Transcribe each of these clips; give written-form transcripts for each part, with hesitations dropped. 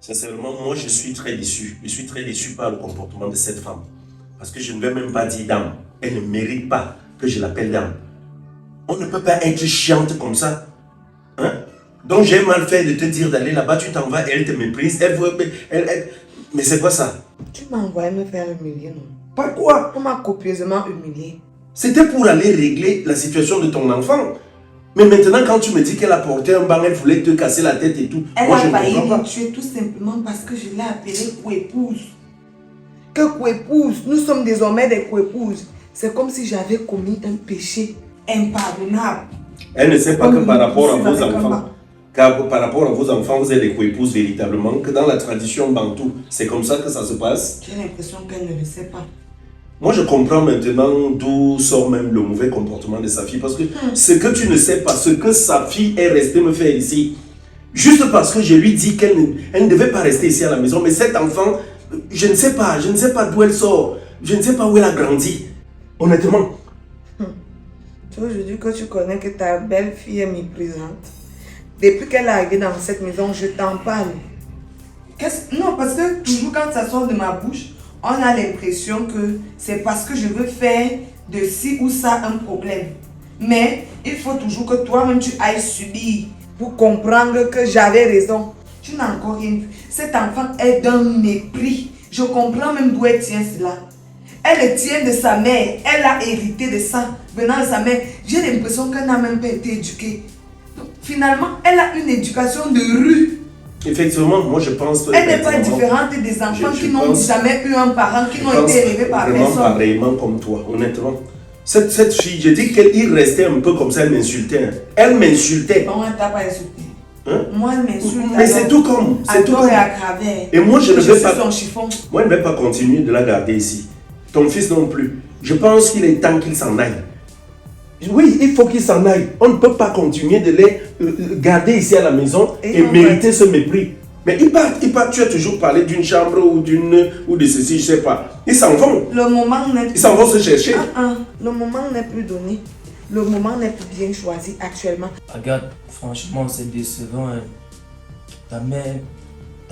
Sincèrement, moi, je suis très déçu. Je suis très déçu par le comportement de cette femme. Parce que je ne vais même pas dire dame. Elle ne mérite pas que je l'appelle dame. On ne peut pas être chiante comme ça. Hein? Donc, j'ai mal fait de te dire d'aller là-bas, tu t'en vas, elle te méprise. Mais c'est quoi ça? Tu m'as envoyé me faire humilier, non? Par quoi? On m'a copieusement humilié. C'était pour aller régler la situation de ton enfant. Mais maintenant, quand tu me dis qu'elle a porté un banc, elle voulait te casser la tête et tout. Elle moi, a je ne failli comprends me pas. tuer tout simplement parce que je l'ai appelée coépouse. Que coépouse? Nous sommes désormais des coépouses. C'est comme si j'avais commis un péché impardonnable. Elle ne sait pas que par rapport à vos enfants, par rapport à vos enfants, vous êtes des coépouses véritablement, que dans la tradition bantou, c'est comme ça que ça se passe. J'ai l'impression qu'elle ne le sait pas. Moi, je comprends maintenant d'où sort même le mauvais comportement de sa fille. Parce que ce que tu ne sais pas, ce que sa fille est restée me faire ici, juste parce que je lui dis qu'elle ne devait pas rester ici à la maison. Mais cet enfant, je ne sais pas d'où elle sort. Je ne sais pas où elle a grandi. Honnêtement. Tu vois, je dis que tu connais que ta belle-fille est méprisante. Depuis qu'elle est arrivée dans cette maison, je t'en parle. Non, parce que toujours quand ça sort de ma bouche, on a l'impression que c'est parce que je veux faire de ci ou ça un problème. Mais il faut toujours que toi-même tu ailles subir pour comprendre que j'avais raison. Tu n'as encore rien vu. Cet enfant est d'un mépris. Je comprends même d'où elle tient cela. Elle tient de sa mère. Elle a hérité de ça venant de sa mère. J'ai l'impression qu'elle n'a même pas été éduquée. Donc, finalement, elle a une éducation de rue. Effectivement, moi je pense que... Elle n'est pas différente des enfants qui n'ont jamais eu un parent, qui n'ont été élevés par personne. Vraiment pareillement comme toi, honnêtement. Cette fille, je dis qu'elle restait un peu comme ça, elle m'insultait. Hein. Elle m'insultait. Non, elle ne t'a pas insulté. Hein? Moi, elle m'insulte. Mais c'est tout comme. C'est tout comme. Et moi, je ne vais pas... son chiffon. Moi, je ne vais pas continuer de la garder ici. Ton fils non plus. Je pense qu'il est temps qu'il s'en aille. Oui, il faut qu'il s'en aille. On ne peut pas continuer de les garder ici à la maison et mériter ce mépris. Mais ils partent. Tu as toujours parlé d'une chambre ou de ceci, je ne sais pas. Ils s'en vont. Le moment n'est plus... Ils s'en vont se chercher. Le moment n'est plus donné. Le moment n'est plus bien choisi actuellement. Regarde, franchement, c'est décevant. Hein. Ta mère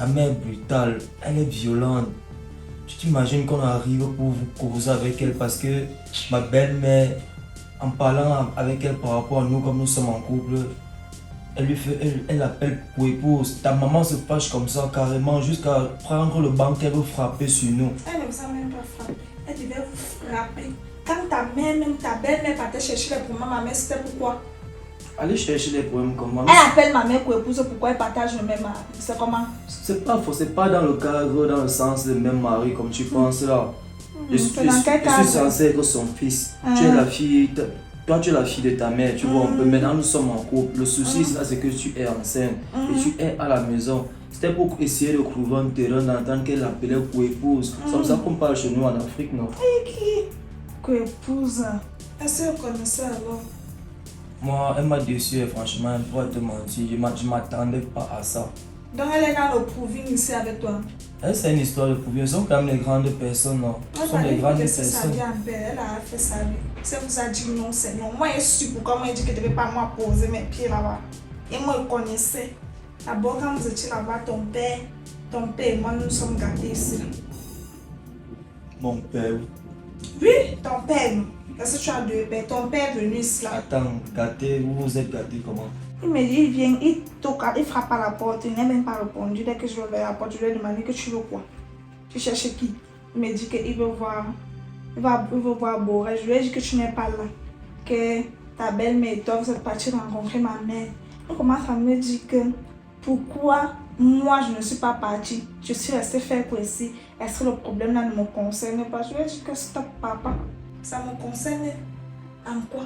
est brutale. Elle est violente. Tu t'imagines qu'on arrive pour vous causer avec elle parce que ma belle-mère, en parlant avec elle par rapport à nous, comme nous sommes en couple, elle appelle coépouse. Ta maman se fâche comme ça carrément jusqu'à prendre le banc qu'elle veut frapper sur nous. Elle ne vous a même pas frappé. Elle devait vous frapper. Quand ta mère, même ta belle-mère partait chercher les problèmes, ma mère, c'était pourquoi? Aller chercher les problèmes comment? Elle appelle ma mère coépouse, pourquoi elle partage le même mari? C'est comment? C'est pas faux, c'est pas dans le cadre, dans le sens du même mari comme tu penses là. Je suis censé être son fils. Tu es la fille, toi tu es la fille de ta mère, tu vois un peu. Maintenant nous sommes en couple. Le souci là c'est que tu es enceinte et tu es à la maison. C'était pour essayer de trouver un terrain d'entente qu'elle appelait coépouse. C'est comme ça qu'on parle chez nous en Afrique, non? Et qui? Coépouse. Est-ce que vous connaissez alors? Moi, elle m'a déçu, franchement, pour te mentir, je m'attendais pas à ça. Donc elle est dans le proving ici avec toi? C'est une histoire de prouver. Elles sont quand même des grandes personnes, non? Elles sont des grandes personnes. Elle a fait sa vie. Si elle vous a dit non, c'est non. Moi, je suis pourquoi moi, je dis que je ne devais pas moi poser mes pieds là-bas. Et moi, je connaissais. D'abord, quand vous étiez là-bas, ton père et moi, nous sommes gâtés ici. Mon père? Oui, ton père. Est-ce que tu as deux pères? Ton père est venu ici là. Attends, gâté, vous êtes gâté comment? Il me dit, il vient, il toque, il frappe à la porte, il n'a même pas répondu. Dès que je vais vers la porte, je lui ai demandé que tu veux quoi? Tu cherches qui? Il me dit qu'il veut voir, il veut voir Boré. Je lui ai dit que tu n'es pas là, que ta belle-mère et toi, vous êtes partis rencontrer ma mère. Il commence à me dire que pourquoi moi je ne suis pas partie, je suis restée faire quoi ici. Est-ce que le problème là ne me concerne pas? Je lui ai dit que stop papa, ça me concerne en quoi?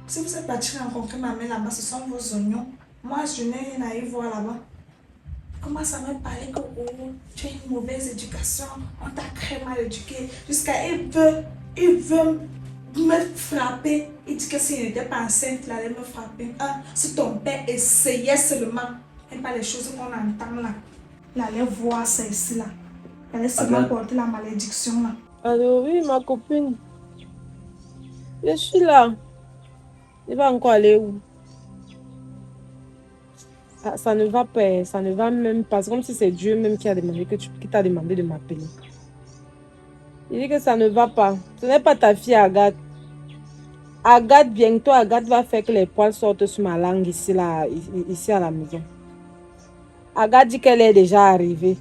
Si vous êtes parti rencontrer ma mère là-bas, ce sont vos oignons. Moi, je n'ai rien à y voir là-bas. Comment ça m'a parlé que oh, tu as une mauvaise éducation, on t'a très mal éduqué. Jusqu'à il veut me frapper. Il dit que s'il n'était pas enceinte, il allait me frapper. Si ton père essayait seulement, et pas les choses qu'on entend là, il allait voir ça ici là. Il allait seulement porter la malédiction là. Allô, oui, ma copine. Je suis là. Il va encore aller où? ça ne va pas, ça ne va même pas. C'est comme si c'est Dieu même qui t'a demandé de m'appeler. Il dit que ça ne va pas. Ce n'est pas ta fille Agathe. Agathe, bientôt, Agathe va faire que les poils sortent sur ma langue ici à la maison. Agathe dit qu'elle est déjà arrivée.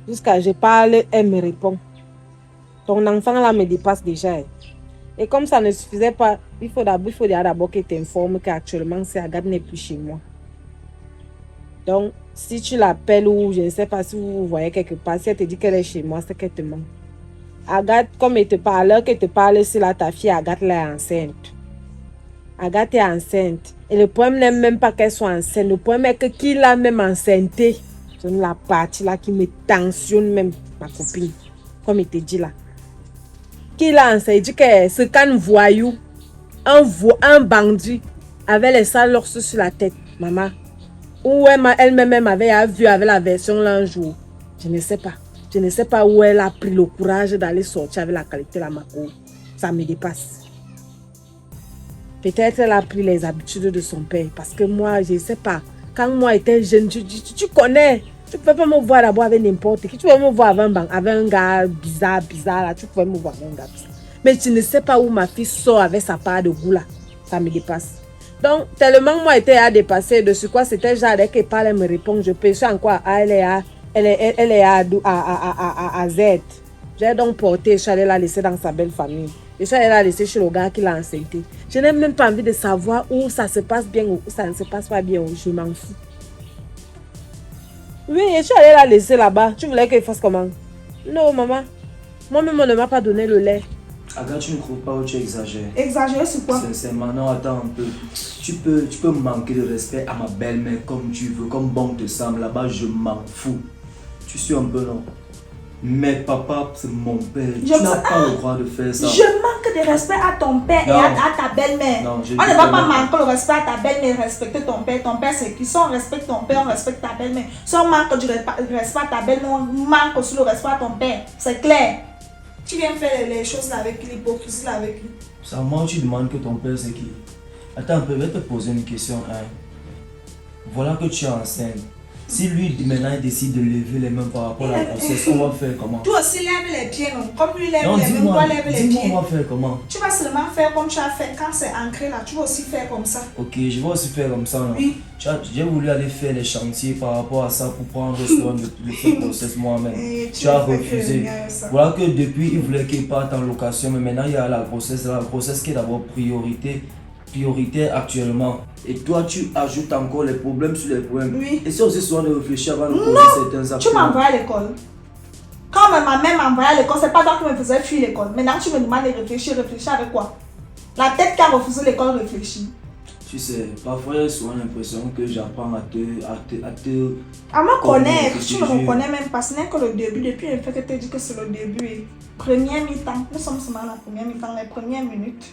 Jusqu'à je parle, elle me répond. Ton enfant là me dépasse déjà. Et comme ça ne suffisait pas, il faut d'abord que tu t'informes qu'actuellement, si Agathe n'est plus chez moi. Donc, si tu l'appelles ou je ne sais pas si vous voyez quelque part, si elle te dit qu'elle est chez moi, c'est qu'elle te ment. Agathe, comme elle te parle, si là, ta fille Agathe là est enceinte. Agathe est enceinte. Et le problème n'est même pas qu'elle soit enceinte. Le problème est que qui l'a même enceinté. C'est la partie là qui me tensionne même, ma copine. Comme il te dit là. Qui l'a enseigné? Il dit que ce qu'un voyou, un bandit, avait les sales l'ours sur la tête, maman. Ou elle-même avait vu avec la version là un jour. Je ne sais pas. Je ne sais pas où elle a pris le courage d'aller sortir avec la qualité de la Mako. Ça me dépasse. Peut-être elle a pris les habitudes de son père. Parce que moi, je ne sais pas. Quand moi j'étais jeune, tu connais. Tu ne peux pas me voir d'abord avec n'importe qui. Tu peux me voir avec un gars bizarre là. Tu peux me voir avec un gars bizarre. Mais tu ne sais pas où ma fille sort avec sa part de goût là. Ça me dépasse. Donc, tellement moi j'étais à dépasser. De ce quoi c'était genre dès qu'elle parle, elle me répond. Je peux en quoi elle est à Z. J'ai donc porté, je suis allée la laisser dans sa belle famille. Je suis allée la laisser chez le gars qui l'a enceinté. Je n'ai même pas envie de savoir où ça se passe bien ou où ça ne se passe pas bien. Je m'en fous. Oui, je suis allée la laisser là-bas. Tu voulais qu'elle fasse comment? Non, maman. Moi-même, on ne m'a pas donné le lait. Agathe, tu ne trouves pas où tu exagères? Exagérer sur quoi? Sincèrement, non, attends un peu. Tu peux manquer de respect à ma belle-mère comme tu veux, comme bon te semble. Là-bas, je m'en fous. Tu suis un peu, non? Mais papa, c'est mon père. Tu n'as pas le droit de faire ça. Je manque de respect à ton père et à ta belle-mère. On ne va pas manquer le respect à ta belle-mère, respecter ton père. Ton père, c'est qui? Si on respecte ton père, on respecte ta belle-mère. Si on manque du respect à ta belle-mère, on manque aussi le respect à ton père. C'est clair. Tu viens faire les choses là avec l'hypocrisie là avec lui. C'est à moi où tu demandes que ton père c'est qui? Attends un peu, je vais te poser une question. Hein. Voilà que tu es enceinte. Si lui maintenant il décide de lever les mains par rapport à la grossesse, on va faire comment? Toi aussi lève les pieds, non? Comme lui lève les mains, toi lève les pieds. On va faire comment? Tu vas seulement faire comme tu as fait quand c'est ancré là. Tu vas aussi faire comme ça. Ok, je vais aussi faire comme ça. Non? Oui. J'ai voulu aller faire les chantiers par rapport à ça pour prendre soin de cette grossesse moi-même. Tu as refusé. Voilà que depuis il voulait qu'il parte en location, mais maintenant il y a la grossesse qui est d'abord priorité actuellement. Et toi, tu ajoutes encore les problèmes sur les problèmes. Oui. Et c'est aussi souvent de réfléchir avant de poser certains actes. Tu m'envoies à l'école. Quand ma mère m'envoyait à l'école, c'est pas toi qui me faisais fuir l'école. Maintenant, tu me demandes de réfléchir. Réfléchir avec quoi? La tête qui a refusé l'école réfléchit. Tu sais, parfois j'ai souvent l'impression que j'apprends à me connaître, tu ne me connais même pas. Ce n'est que le début. Depuis le fait que tu as dit que c'est le début. Première mi-temps. Nous sommes seulement à la première mi-temps, les premières minutes.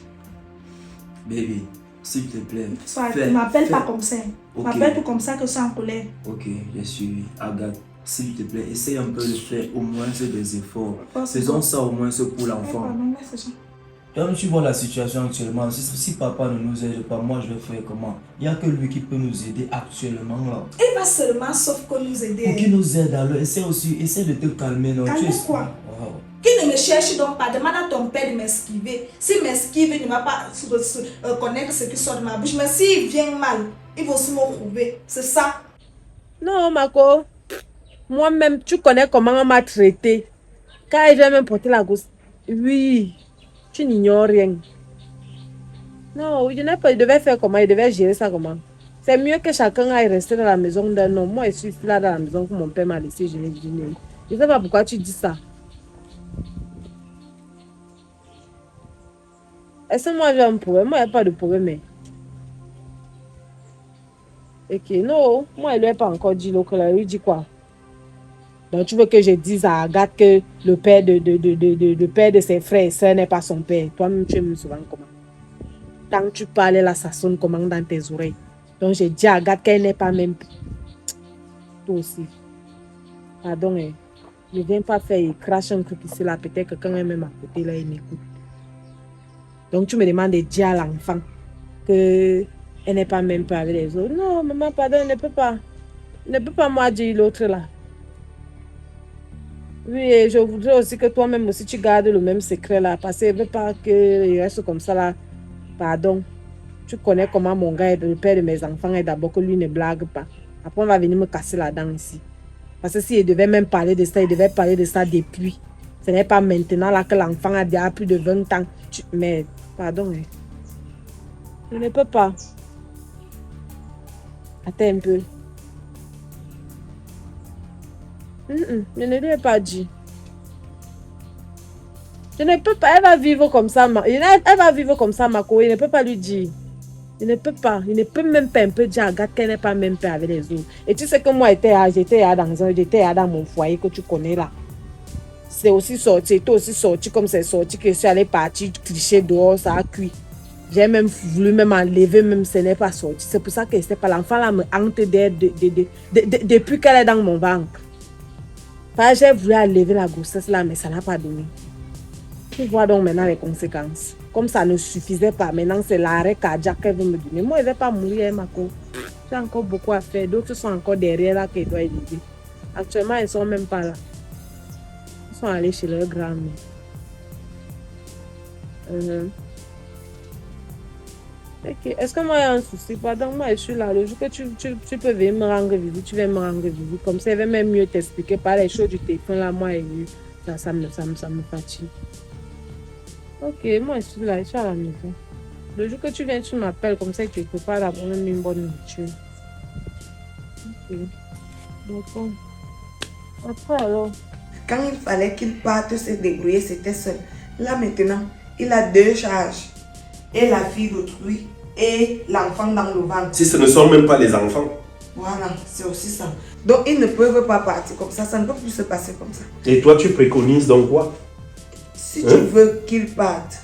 Baby, s'il te plaît. Ne m'appelle pas comme ça. Okay. M'appelle plus comme ça que je suis en colère. Ok, je suis Agathe. S'il te plaît, essaye un peu de faire au moins des efforts. Faisons ça au moins pour l'enfant. Comme tu vois la situation actuellement, si papa ne nous aide pas, moi je vais faire comment? Il n'y a que lui qui peut nous aider actuellement là. Il va seulement sauf que nous aider. Pour qu'il nous aide alors, essaie de te calmer. Non? Calmer quoi? Wow. Qui ne me cherche donc pas, demande à ton père de m'esquiver. S'il m'esquive, il ne va pas connaître ce qui sort de ma bouche. Mais s'il vient mal, il va aussi me trouver. C'est ça. Non, Mako. Moi-même, tu connais comment on m'a traité. Quand il vient me porter la gosse. Oui. Tu n'ignores rien. Non, il devait faire comment? Il devait gérer ça comment? C'est mieux que chacun aille rester dans la maison d'un homme. Moi, je suis là dans la maison que mon père m'a laissé. Je ne sais pas pourquoi tu dis ça. Est-ce que moi j'ai un problème? Moi, il n'y a pas de problème. Ok, non. Moi, il ne lui a pas encore dit l'autre. Il lui dit quoi? Donc, tu veux que je dise à Agathe que le père de ses frères et sœurs n'est pas son père. Toi-même, tu aimes souvent comment? Tant que tu parles, là, ça sonne comment dans tes oreilles. Donc, j'ai dit à Agathe qu'elle n'est pas même... Toi aussi. Pardon, ne viens pas faire, il crache un truc ici, là. Peut-être que quand elle est même à côté, là, il m'écoute. Donc, tu me demandes de dire à l'enfant que Elle n'est pas même pas avec les autres. Non, maman, pardon, elle ne peut pas. Ne peut pas moi dire l'autre là. Oui, et je voudrais aussi que toi-même aussi tu gardes le même secret là. Parce que je ne veux pas qu'il reste comme ça là. Pardon. Tu connais comment mon gars est le père de mes enfants et d'abord que lui ne blague pas. Après on va venir me casser la dent ici. Parce que s'il devait même parler de ça, il devait parler de ça depuis. Ce n'est pas maintenant là que l'enfant a déjà plus de 20 ans. Mais, pardon. Je ne peux pas. Attends un peu. Je ne lui ai pas dit. Je ne peux pas. Elle va vivre comme ça. Elle va vivre comme ça, Mako. Il ne peut pas lui dire. Il ne peut pas. Il ne peut même pas un peu dire à Agathe qu'elle n'est pas même pas avec les autres. Et tu sais que moi, j'étais dans mon foyer que tu connais là. C'est aussi sorti. C'était aussi sorti comme c'est sorti que je suis allée partir cliché dehors, ça a cuit. J'ai même voulu même enlever, même ce n'est pas sorti. C'est pour ça que c'est pas l'enfant là me hante depuis qu'elle est dans mon ventre. J'ai voulu enlever la grossesse là, mais ça n'a pas donné. Tu vois donc maintenant les conséquences. Comme ça ne suffisait pas, maintenant c'est l'arrêt cardiaque qu'elle veut me donner. Moi, je ne vais pas mourir, Mako. J'ai encore beaucoup à faire. D'autres sont encore derrière là qu'elle doit aider. Actuellement, ils ne sont même pas là. Ils sont allés chez leur grand-mère. Okay. Est-ce que moi, il y a un souci? Pardon, moi, je suis là. Le jour que tu peux venir me rendre visite, tu viens me rendre visite. Comme ça, je vais même mieux t'expliquer par les choses du téléphone. Là, moi, ça me fatigue. Ok, moi, je suis là. Je suis à la maison. Le jour que tu viens, tu m'appelles. Comme ça, tu prépares la bonne une bonne nourriture. Ok. D'accord. Après, alors. Quand il fallait qu'il parte se débrouiller, c'était seul. Là, maintenant, il a 2 charges. Et la fille d'autrui et l'enfant dans le ventre. Si ce ne sont même pas les enfants. Voilà, c'est aussi ça. Donc, ils ne peuvent pas partir comme ça. Ça ne peut plus se passer comme ça. Et toi, tu préconises donc quoi? Si tu veux qu'ils partent,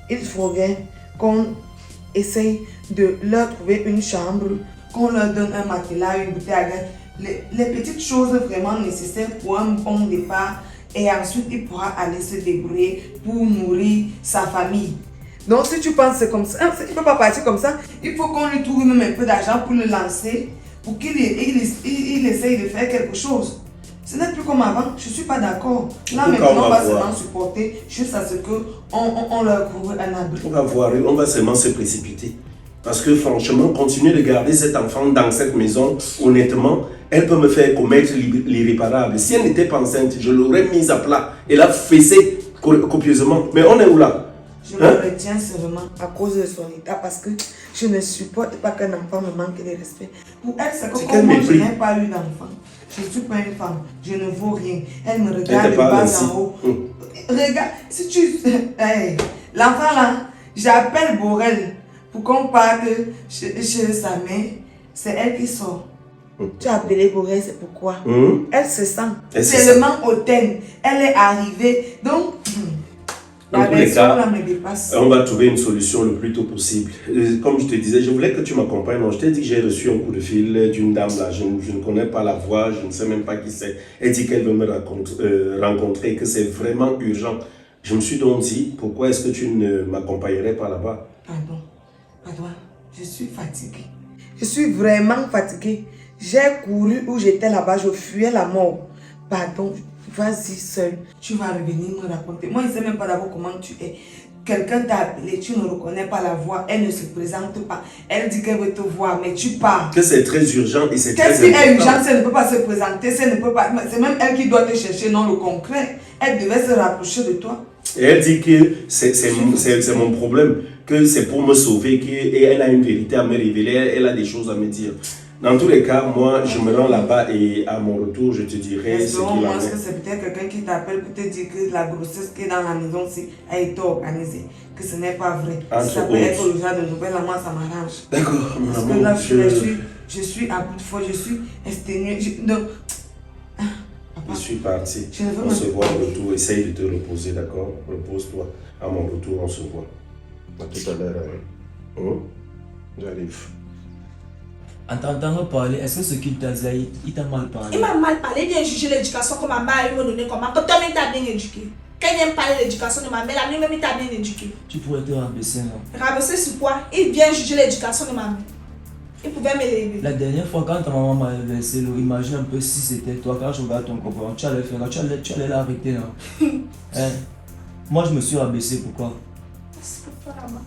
il faudrait qu'on essaye de leur trouver une chambre, qu'on leur donne un matelas, une bouteille à gaz. Les petites choses vraiment nécessaires pour un bon départ. Et ensuite, il pourra aller se débrouiller pour nourrir sa famille. Donc, si tu penses comme ça, si tu ne peux pas partir comme ça, il faut qu'on lui trouve même un peu d'argent pour le lancer, pour qu'il essaye de faire quelque chose. Ce n'est plus comme avant, je ne suis pas d'accord. Là, maintenant, on va seulement supporter juste à ce qu'on leur trouve un abri. On va seulement se précipiter. Parce que franchement, continuer de garder cet enfant dans cette maison, honnêtement, elle peut me faire commettre l'irréparable. Si elle n'était pas enceinte, je l'aurais mise à plat et la fessée copieusement. Mais on est où là? Je me retiens seulement à cause de son état parce que je ne supporte pas qu'un enfant me manque de respect. Pour elle, c'est que comme moi, je n'ai pas eu d'enfant. Je ne suis pas une femme. Je ne vaux rien. Elle me regarde de bas en haut. Regarde, si tu... Hey, l'enfant là, j'appelle Borel pour qu'on parte chez sa mère. C'est elle qui sort. Tu as appelé Borel, c'est pourquoi? Elle se sent tellement hautaine. Elle est arrivée. Donc... Dans tous les cas, on va trouver une solution le plus tôt possible. Comme je te disais, je voulais que tu m'accompagnes. Je t'ai dit que j'ai reçu un coup de fil d'une dame là. Je ne connais pas la voix, je ne sais même pas qui c'est. Elle dit qu'elle veut me rencontrer, que c'est vraiment urgent. Je me suis donc dit, pourquoi est-ce que tu ne m'accompagnerais pas là-bas? Pardon, je suis fatiguée. Je suis vraiment fatiguée. J'ai couru où j'étais là-bas, je fuyais la mort. Pardon. Vas-y seul, tu vas revenir me raconter. Moi, je ne sais même pas d'abord comment tu es. Quelqu'un t'a appelé, tu ne reconnais pas la voix, elle ne se présente pas. Elle dit qu'elle veut te voir, mais tu pars. Que c'est très urgent et c'est très important. Qu'est-ce qui est urgent? Elle ne peut pas se présenter, elle ne peut pas. C'est même elle qui doit te chercher dans le concret. Elle devait se rapprocher de toi. Et elle dit que c'est mon problème, que c'est pour me sauver, qu'elle a une vérité à me révéler, elle a des choses à me dire. Dans tous les cas, moi, je me rends là-bas et à mon retour, je te dirai ce qu'il en est. Est-ce que c'est peut-être quelqu'un qui t'appelle pour te dire que la grossesse qui est dans la maison a été organisée, que ce n'est pas vrai. Si ça peut être le genre de nouvelles, moi, ça m'arrange. D'accord, mon amour. Parce que là, je suis à bout de foi, je suis exténuée. Je suis parti. On se voit au retour. Essaye de te reposer, d'accord? Repose-toi. À mon retour, on se voit. À tout à l'heure. J'arrive. En t'entendant parler, est-ce que ce qu'il t'a dit, il t'a mal parlé? Il m'a mal parlé, bien jugé l'éducation que ma mère m'a donné comment. Quand toi-même t'as bien éduqué. Quand il aime parler de l'éducation de ma mère, la même il t'a bien éduqué. Tu pourrais te rabaisser, non? Rabaisser sur quoi? Il vient juger l'éducation de ma mère. Il pouvait me lever. La dernière fois, quand ta maman m'a versé l'eau, imagine un peu si c'était toi, quand je regarde ton comportement, tu allais faire, tu allais l'arrêter, non? Hein? Moi, je me suis rabaissé, pourquoi? C'est pour toi là-bas.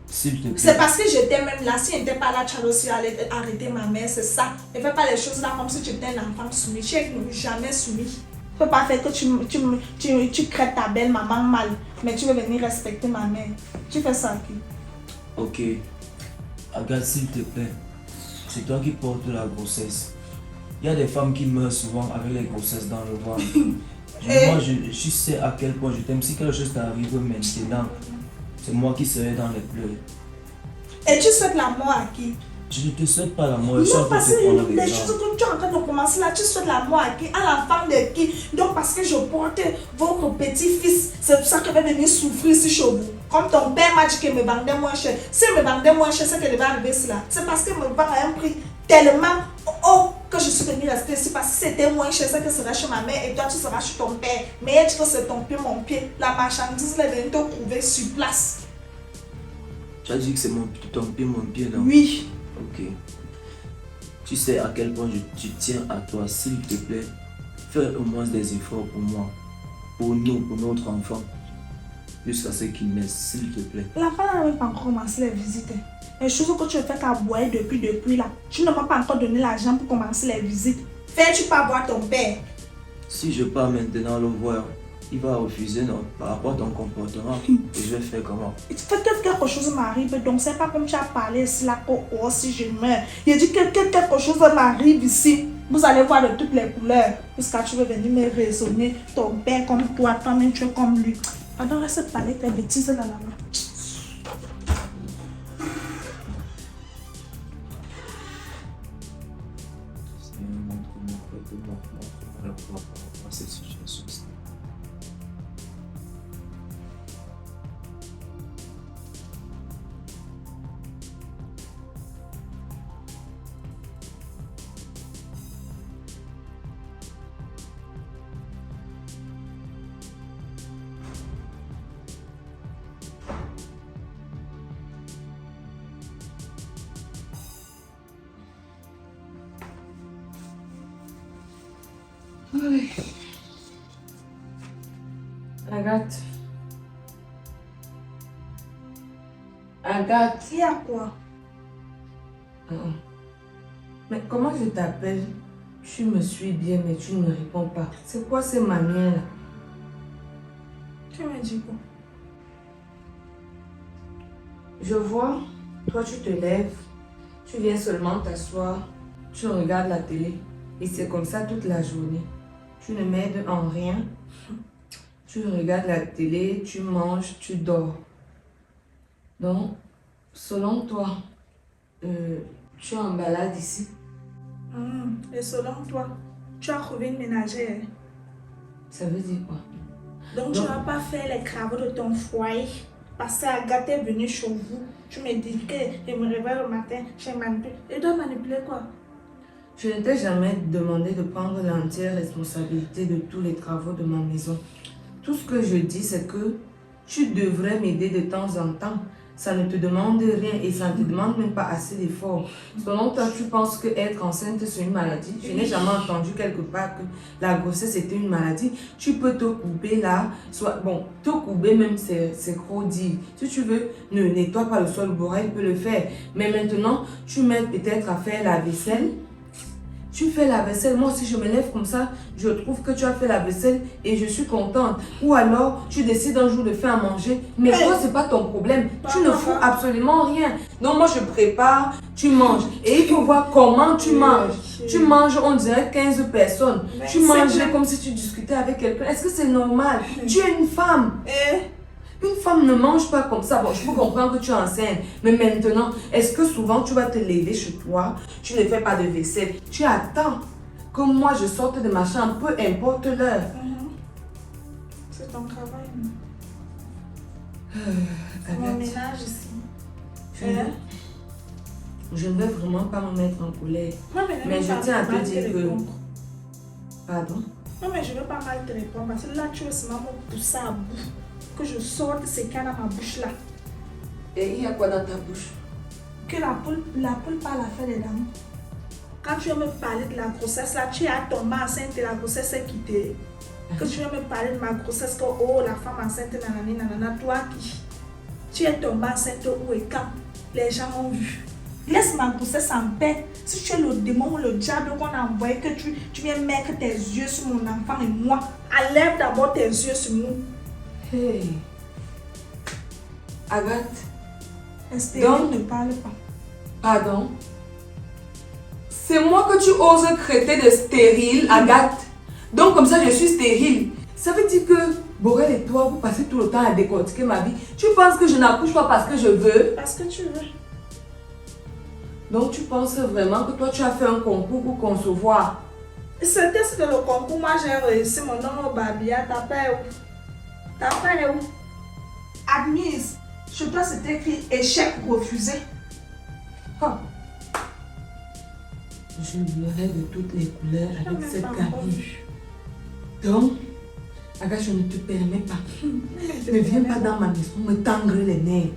S'il te plaît. C'est parce que j'étais même là. Si elle n'était pas là, tu allais aussi arrêter ma mère, c'est ça. Ne fais pas les choses là comme si tu étais un enfant soumis. Tu n'es jamais soumis. Tu ne peux pas faire que tu crées ta belle maman mal, mais tu veux venir respecter ma mère. Tu fais ça qui? Ok. Agathe, s'il te plaît, c'est toi qui portes la grossesse. Il y a des femmes qui meurent souvent avec les grossesses dans le ventre. Moi, je sais à quel point je t'aime. Si quelque chose t'arrive maintenant, c'est moi qui serai dans les pleurs. Et tu souhaites la mort à qui? Je ne te souhaite pas la mort, je suis en Non, train de parce te prendre que les l'exemple. choses que tu es en train de commencer là, tu souhaites la mort à qui? À l'enfant de qui? Donc parce que je porte votre petit-fils, c'est pour ça qu'il va venir souffrir ici chez vous. Comme ton père m'a dit qu'il me vendait moins cher. S'il me vendait moins cher, c'est qu'il devait arriver cela. C'est parce qu'il me vend à un prix tellement haut que je suis venue rester ici. Parce que c'était moins cher, c'est que ce sera chez ma mère et toi tu seras chez ton père. Mais elle dit que c'est ton pied, mon pied. La marchandise, elle est venue te trouver sur place. Tu as dit que c'est ton pied, non? Oui. Ok. Tu sais à quel point je tiens à toi, s'il te plaît. Fais au moins des efforts pour moi, pour nous, pour notre enfant. Jusqu'à ce qu'il naisse, s'il te plaît. L'enfant n'a même pas encore commencé les visites. Les choses que tu as fait à boire depuis là. Tu ne m'as pas encore donné l'argent pour commencer les visites. Fais-tu pas voir ton père? Si je pars maintenant le voir, il va refuser, non? Par rapport à ton comportement. Et je vais faire comment? Il te fait que quelque chose m'arrive, donc c'est pas comme tu as parlé ici là que oh, si je meurs. Il dit que quelque chose m'arrive ici. Vous allez voir de toutes les couleurs. Jusqu'à tu veux venir me raisonner. Ton père comme toi-même tu es comme lui. Pardon, reste parler tes bêtises là là. Cette situation. Agathe. Agathe. Il y a quoi? Mais comment je t'appelle? Tu me suis bien, mais tu ne me réponds pas. C'est quoi ces manières-là? Tu me dis quoi? Je vois, toi tu te lèves, tu viens seulement t'asseoir, tu regardes la télé. Et c'est comme ça toute la journée. Tu ne m'aides en rien. Tu regardes la télé, tu manges, tu dors. Donc, selon toi, tu es en balade ici? Et selon toi, tu as trouvé une ménagère. Ça veut dire quoi? Donc tu n'as pas fait les travaux de ton foyer. Parce qu'Agathe est venue chez vous. Tu me dis que je me réveille le matin, je manipule. Et dois manipuler quoi? Je ne t'ai jamais demandé de prendre l'entière responsabilité de tous les travaux de ma maison. Tout ce que je dis, c'est que tu devrais m'aider de temps en temps. Ça ne te demande rien et ça ne te demande même pas assez d'efforts. Selon toi, tu penses que être enceinte, c'est une maladie? Je n'ai jamais entendu quelque part que la grossesse était une maladie. Tu peux te couper là, bon, te couper même, c'est trop dit. Si tu veux, ne nettoie pas le sol, Borel peut le faire. Mais maintenant, tu m'aides peut-être à faire la vaisselle. Tu fais la vaisselle, moi si je me lève comme ça, je trouve que tu as fait la vaisselle et je suis contente. Ou alors, tu décides un jour de faire à manger, mais toi, c'est pas ton problème. Tu ne fous absolument rien. Donc moi, je prépare, tu manges. Et il faut voir comment tu manges. Tu manges, on dirait 15 personnes. Tu manges comme si tu discutais avec quelqu'un. Est-ce que c'est normal? Tu es une femme. Une femme ne mange pas comme ça. Bon, je peux comprendre que tu es enceinte. Mais maintenant, est-ce que souvent tu vas te lever chez toi, tu ne fais pas de vaisselle, tu attends que moi je sorte de ma chambre, peu importe l'heure. C'est ton travail. Agathe, Mon ménage ici. je ne vais vraiment pas me mettre en colère. Mais je tiens à te dire que... Pardon? Non, mais je ne veux pas mal te répondre parce que là, tu veux seulement me pousser à bout. Que je sorte ce qu'il y a dans ma bouche là. Et il y a quoi dans ta bouche? que la poule parle à faire des dames. Quand tu viens me parler de la grossesse, là, tu es tombé enceinte et la grossesse est quittée. Que tu viens me parler de ma grossesse, que oh, la femme enceinte, nanani, nanana, toi qui? Tu es tombé enceinte où et quand? Les gens ont vu. Laisse ma grossesse en paix. Si tu es le démon ou le diable qu'on a envoyé, que tu viens mettre tes yeux sur mon enfant et moi, enlève d'abord tes yeux sur nous. Hey. Agathe. Donc, ne parle pas. Pardon. C'est moi que tu oses traiter de stérile, Agathe. Donc comme ça, je suis stérile. Ça veut dire que Borel et toi, vous passez tout le temps à décortiquer ma vie. Tu penses que je n'accouche pas parce que je veux? Parce que tu veux. Donc tu penses vraiment que toi, tu as fait un concours pour concevoir? C'était ce que le concours, moi j'ai réussi mon nom au Babia. T'as fait où? T'as fait où? Admise. Chez toi, c'était écrit échec refusé. Oh. Je pleurais de toutes les couleurs avec cette gamine. Donc, Agathe, je ne te permets pas. Ne viens pas dans ma maison me tendre les nerfs.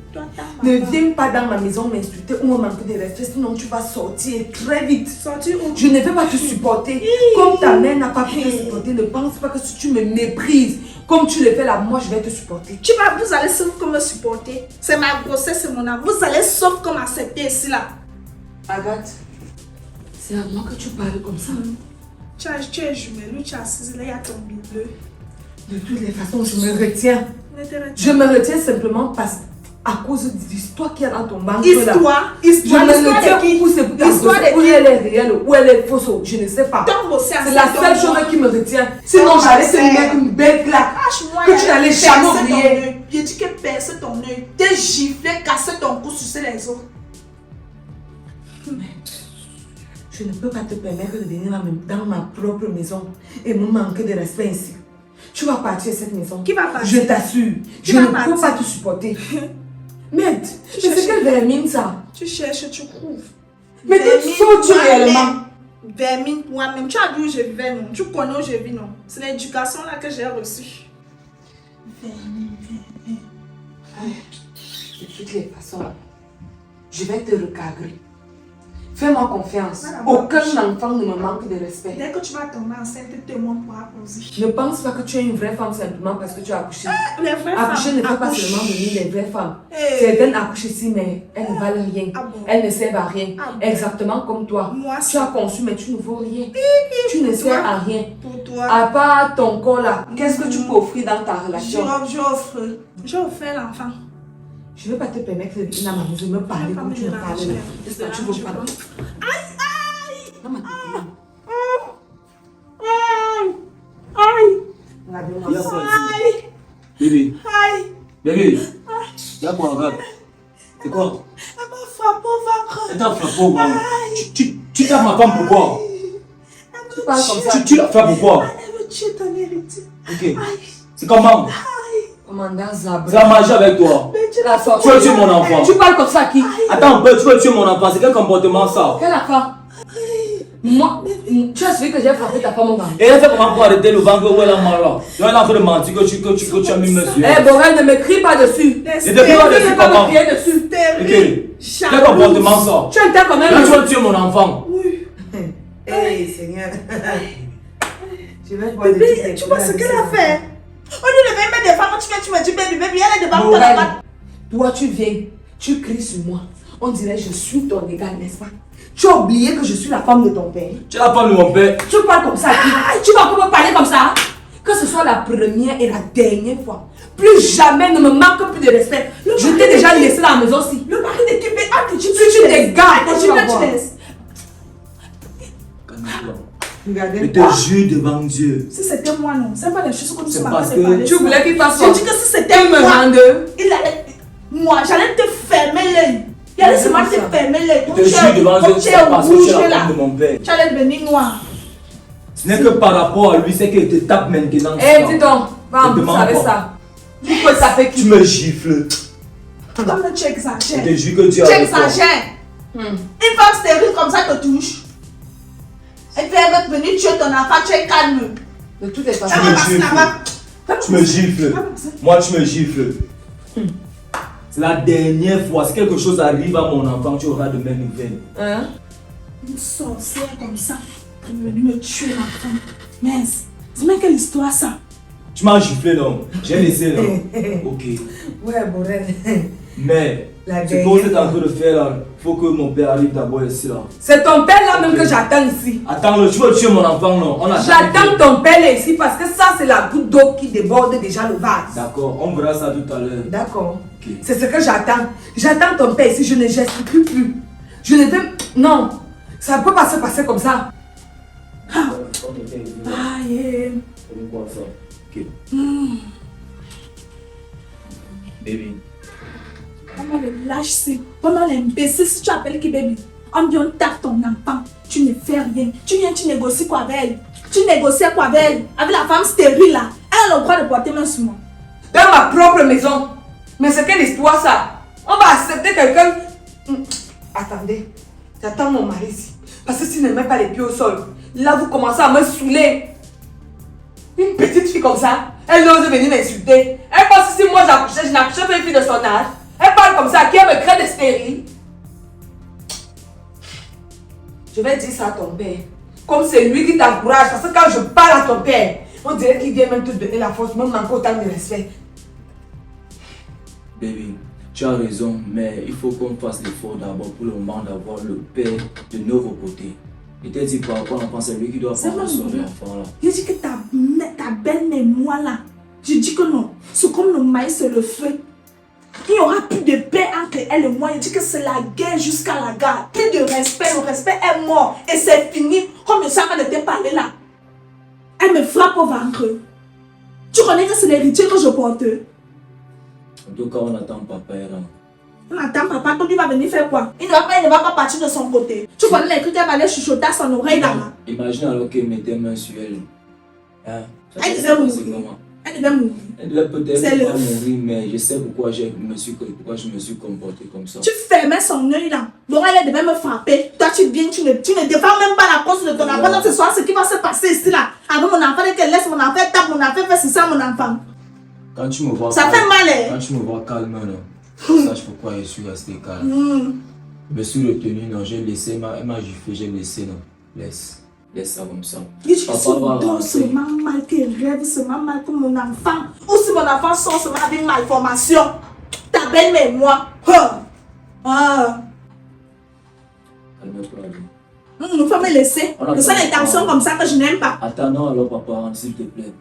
Ne viens pas dans ma maison m'insulter ou me manquer de respect, sinon tu vas sortir très vite. Sortir où? Je ne vais pas te supporter. Comme ta mère n'a pas pu te supporter, ne pense pas que si tu me méprises, comme tu le fais là, moi je vais te supporter. Vous allez sauf que me supporter. C'est ma grossesse, c'est mon âme. Vous allez sauf que m'accepter ici là. Agathe, c'est à moi que tu parles comme ça. Tu es jumelle, tu es assise là, il y a ton bleu. De toutes les façons, je me retiens. Ne te retiens. Je me retiens simplement parce à cause de l'histoire qu'il y a dans ton banque. Histoire Je me retiens pour c'est pour ta grossesse, où elle est réelle, où elle est fausse, je ne sais pas. C'est la seule chose qui me retient. Sinon, j'allais te mettre une belle claque que tu n'allais jamais oublier. J'ai dit que perce ton œil, t'es giflé, casser ton cou, sucer les autres. Je ne peux pas te permettre de venir dans ma propre maison et me manquer de respect ainsi. Tu vas partir de cette maison. Qui va partir? Je t'assure. Je ne peux pas te supporter. Merde, c'est quelle vermine ça? Tu cherches, tu trouves. Mais tu sautes réellement. Vermine moi-même. Tu as vu où je vais, non? Tu connais où je vis, non? C'est l'éducation là que j'ai reçue. Vermine. De toutes les façons, je vais te recadrer. Fais-moi confiance. Aucun enfant ne me manque de respect. Dès que tu vas tomber enceinte, témoin pourra poser. Ne pense pas que tu es une vraie femme simplement parce que tu as accouché. Les vraies Accoucher femmes ne fait pas accouchent. seulement venir les vraies femmes. Hey. Certaines accouchent ici, mais elles ne valent rien. Ah bon? Elles ne servent à rien. Ah bon? Exactement comme toi. Moi, Tu as conçu, mais tu ne vaux rien. Tu ne Pour sers toi. à rien. Pour toi. À part ton corps là, qu'est-ce que tu peux offrir dans ta relation? J'ai offert l'enfant. Je ne vais pas te permettre de venir dans ma maison me parler comme tu me parles là. Est-ce que tu veux pas? Non, ma copine. Regardez-moi. Bébé, Aïe. bébé, y'a quoi, regarde? C'est quoi? Elle m'a frappé au ventre. Elle t'a frappé au ventre. Tu tapes ma femme pourquoi? Tu parles comme ça. Tu la frappes pourquoi? Elle me tue ton héritier. Ok. C'est comment? Commandant Zabra. Ça a marché avec toi. Mais tu La sorte. Tu veux tuer mon enfant. Tu parles comme ça à qui? Attends un peu, tu veux tuer mon enfant. C'est quel comportement ça? Quel enfant? Moi, tu as suivi que j'ai frappé ta femme au ventre. Et elle fait comment pour arrêter le ventre où elle a mal là? Tu es en train de mentir que tu as mis monsieur. Eh, Borel, ne me crie pas dessus. Et depuis quand Ne dessus me pas comment? me crier dessus. Ok. Quel comportement ça? Tu entends quand même. Là tu vas tuer mon enfant. Oui. Hey, Seigneur. Je vais voir Bébé, tu vois ce qu'elle a fait? Au lieu de venir mettre des femmes, tu me dis bébé, elle est devant toi là-bas. Toi, tu viens, tu cries sur moi. On dirait je suis ton égal, n'est-ce pas? Tu as oublié que je suis la femme de ton père. Tu es la femme de mon père. Tu parles comme ça à qui? Tu vas encore me parler comme ça? Que ce soit la première et la dernière fois. Plus jamais ne me manque plus de respect. Je t'ai déjà laissé dans la maison aussi. Le mari de Kébé, Tu te gardes, tu tu vas voir. laisses. Regardez. Je te jure devant Dieu. Si c'était moi, non. C'est pas les choses que tu C'est m'as parce fait que parler. Tu voulais qu'il fasse J'ai quoi? dit que si c'était me moi, rende. il allait. Moi, j'allais te fermer l'œil. Il allait seulement te fermer l'œil. Je te jure devant Dieu, c'est parce que tu es la femme de mon père. Tu allais devenir noir. Ce n'est que par rapport à lui, c'est qu'il te tape maintenant. Eh, dis donc, va en Ne plus demande avec pas. ça. Tu peux taper qui? Tu me gifles. Comme tu Je exagères. te jure que tu as Tu le corps. exagères. Une femme stérile comme ça te touche. Et puis elle va te venir tuer ton enfant, tu es calme. De toutes les façons. Ça va passer là-bas. Tu me gifles. Moi, tu me gifles. C'est la dernière fois. Si quelque chose arrive à mon enfant, tu auras de mes nouvelles. Hein? Une sorcière comme ça, elle est venue me tuer l'enfant. Mince, c'est même quelle histoire ça? Tu m'as giflé donc. J'ai laissé là. Ok. Ouais, Borel. Mais, La ce qu'on est en train de faire là, il faut que mon père arrive d'abord ici là. C'est ton père là même que j'attends ici. Attends, tu veux tuer mon enfant non? J'attends ton père là ici parce que ça c'est la goutte d'eau qui déborde déjà le vase. D'accord, on verra ça tout à l'heure. D'accord. Ok. C'est ce que j'attends. J'attends ton père ici, je ne gesticule plus. Je ne vais... Non, ça ne peut pas se passer comme ça. Aïe. Quoi ça? Ok. Baby. Comment le lâche c'est? Comment l'imbécile si tu appelles qui baby? On dit on tape ton enfant. Tu ne fais rien. Tu viens, tu négocies quoi avec elle? Tu négocies quoi avec elle? Avec la femme stérile là. Elle a le droit de porter main sur moi. Dans ma propre maison. Mais c'est quelle histoire ça? On va accepter quelqu'un... Attendez, j'attends mon mari ici. Parce que s'il ne met pas les pieds au sol, là vous commencez à me saouler. Une petite fille comme ça, elle n'ose venir m'insulter. Elle pense que si moi j'accouchais, je n'accouchais pas une fille de son âge. Elle parle comme ça, qui elle me crée de stérile. Je vais dire ça à ton père. Comme c'est lui qui t'encourage. Parce que quand je parle à ton père, on dirait qu'il vient même te donner la force, même manquer autant de respect. Baby, tu as raison, mais il faut qu'on fasse l'effort d'abord pour le moment d'avoir le père de nouveau côté. Il t'a dit par rapport à l'enfant, c'est lui qui doit prendre son enfant là. Je dis que ta belle et moi là, je dis que non. C'est comme le maïs et le feu. Il n'y aura plus de paix entre elle et moi. Je dis que c'est la guerre jusqu'à la gare. Plus de respect, le respect est mort. Et c'est fini. Comme ça va de te parler là. Elle me frappe au ventre. Tu connais que c'est l'héritier que je porte. En tout cas, on attend papa et là. On attend papa, quand il va venir faire quoi? Il ne va pas partir de son côté. Tu connais les trucs, elle va aller chuchoter à son oreille là-bas. Imagine alors qu'il mettait main sur elle. Hein? Elle devait mourir. Elle devait mourir. Elle devait peut-être C'est pas mourir, mais je sais pourquoi je me suis comporté comme ça. Tu fermais son œil là. Donc elle devait me frapper. Toi tu viens, tu ne défends même pas la cause de ton enfant. Donc ce soir, ce qui va se passer ici là. Avec mon enfant, qu'elle laisse mon enfant, tape mon enfant, fait ça mon enfant. Quand tu me vois ça fait mal hein? Quand tu me vois calme là, sache pourquoi je suis resté calme. Je me suis retenu, non, j'ai laissé, elle m'a giflé, j'ai laissé, non. Laisse ça comme ça. Je suis seulement mal qu'elle rêve, seulement mal pour mon enfant. Ou si mon enfant sort seulement avec une malformation. Ta belle-mère et moi. Calme-toi. Il faut me laisser. C'est ça l'intention comme ça que je n'aime pas. Attends, non, alors papa, s'il te plaît.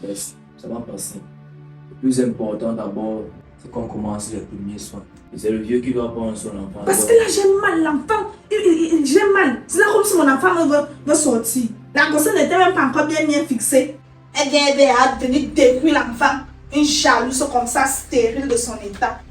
Laisse, ça va passer. Le plus important d'abord, c'est qu'on commence les premiers soins. Et c'est le vieux qui doit prendre son enfant. Parce que là, j'ai mal, l'enfant. J'ai mal. C'est là comme si mon enfant veut sortir. La grossesse n'était même pas encore bien fixée. Elle vient à venir détruire l'enfant. Une jalouse comme ça, stérile de son état.